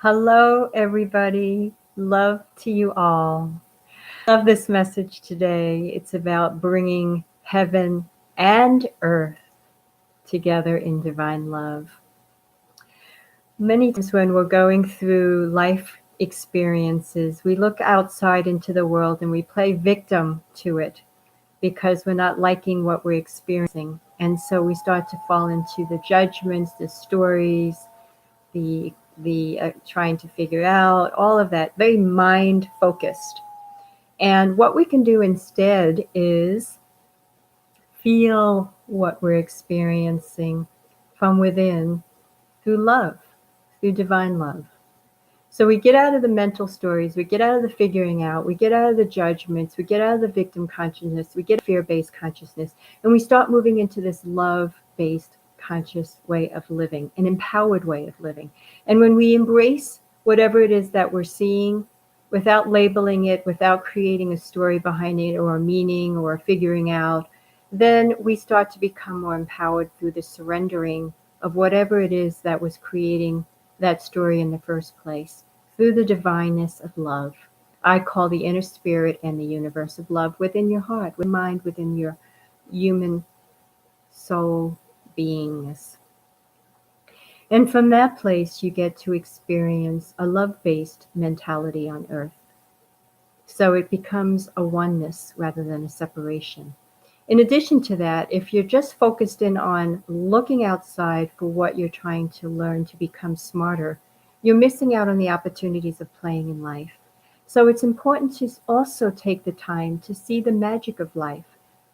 Hello, everybody. Love to you all. Love this message today. It's about bringing heaven and earth together in divine love. Many times when we're going through life experiences, we look outside into the world and we play victim to it because we're not liking what we're experiencing. And so we start to fall into the judgments, the stories, the trying to figure out all of that, very mind focused. And what we can do instead is feel what we're experiencing from within through love, through divine love. So we get out of the mental stories, we get out of the figuring out, we get out of the judgments, we get out of the victim consciousness, we get fear-based consciousness, and we start moving into this love-based conscious way of living, an empowered way of living. And when we embrace whatever it is that we're seeing without labeling it, without creating a story behind it or a meaning or figuring out, then we start to become more empowered through the surrendering of whatever it is that was creating that story in the first place, through the divineness of love. I call the inner spirit and the universe of love within your heart, within mind, within your human soul beingness. And from that place, you get to experience a love-based mentality on earth. So it becomes a oneness rather than a separation. In addition to that, if you're just focused in on looking outside for what you're trying to learn to become smarter, you're missing out on the opportunities of playing in life. So it's important to also take the time to see the magic of life,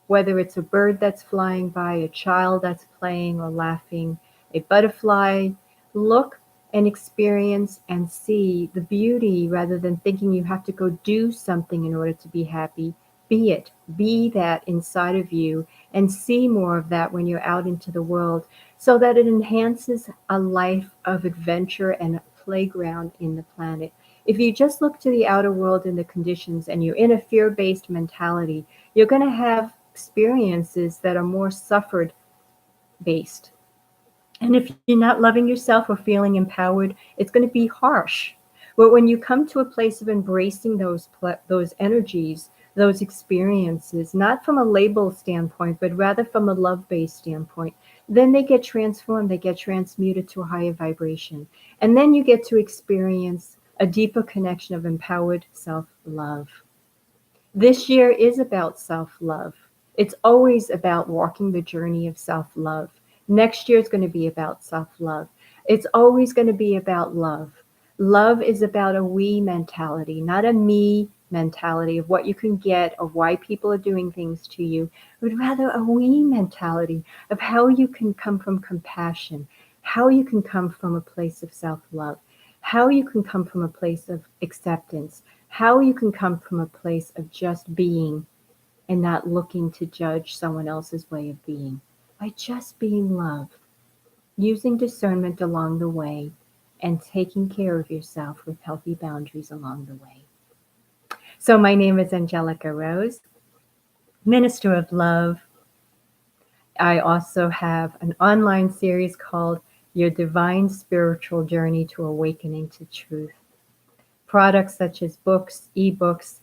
whether it's a bird that's flying by, a child that's playing or laughing, a butterfly. Look and experience and see the beauty rather than thinking you have to go do something in order to be happy. Be it, be that inside of you, and see more of that when you're out into the world, so that it enhances a life of adventure and a playground in the planet. If you just look to the outer world and the conditions and you're in a fear-based mentality, you're going to have experiences that are more suffered based. And if you're not loving yourself or feeling empowered, it's going to be harsh. But when you come to a place of embracing those energies, those experiences, not from a label standpoint, but rather from a love-based standpoint, then they get transformed, they get transmuted to a higher vibration. And then you get to experience a deeper connection of empowered self-love. This year is about self-love. It's always about walking the journey of self-love. Next year is going to be about self-love. It's always going to be about love. Love is about a we mentality, not a me mentality of what you can get, of why people are doing things to you, but rather a we mentality of how you can come from compassion, how you can come from a place of self-love, how you can come from a place of acceptance, how you can come from a place of just being and not looking to judge someone else's way of being. By just being love, using discernment along the way, and taking care of yourself with healthy boundaries along the way. So my name is Angelica Rose, Minister of Love. I also have an online series called Your Divine Spiritual Journey to Awakening to Truth. Products such as books, ebooks,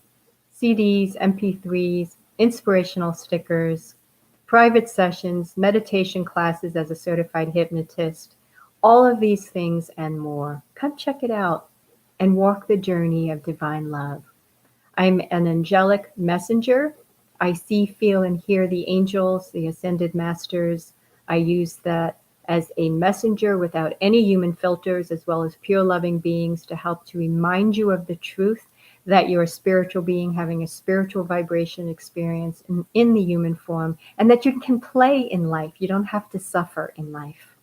CDs, MP3s, inspirational stickers, private sessions, meditation classes as a certified hypnotist, all of these things and more. Come check it out and walk the journey of divine love. I'm an angelic messenger. I see, feel, and hear the angels, the ascended masters. I use that as a messenger without any human filters, as well as pure loving beings to help to remind you of the truth that you're a spiritual being having a spiritual vibration experience in the human form, and that you can play in life. You don't have to suffer in life.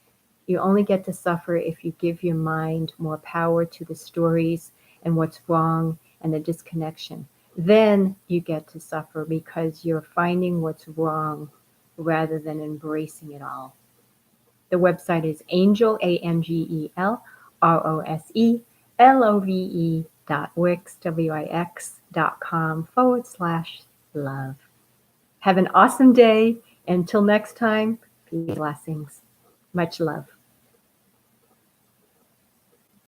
You only get to suffer if you give your mind more power to the stories and what's wrong and the disconnection. Then you get to suffer because you're finding what's wrong rather than embracing it all. The website is angel, angelrose.wix.com/love. Have an awesome day. Until next time, peace, blessings. Much love.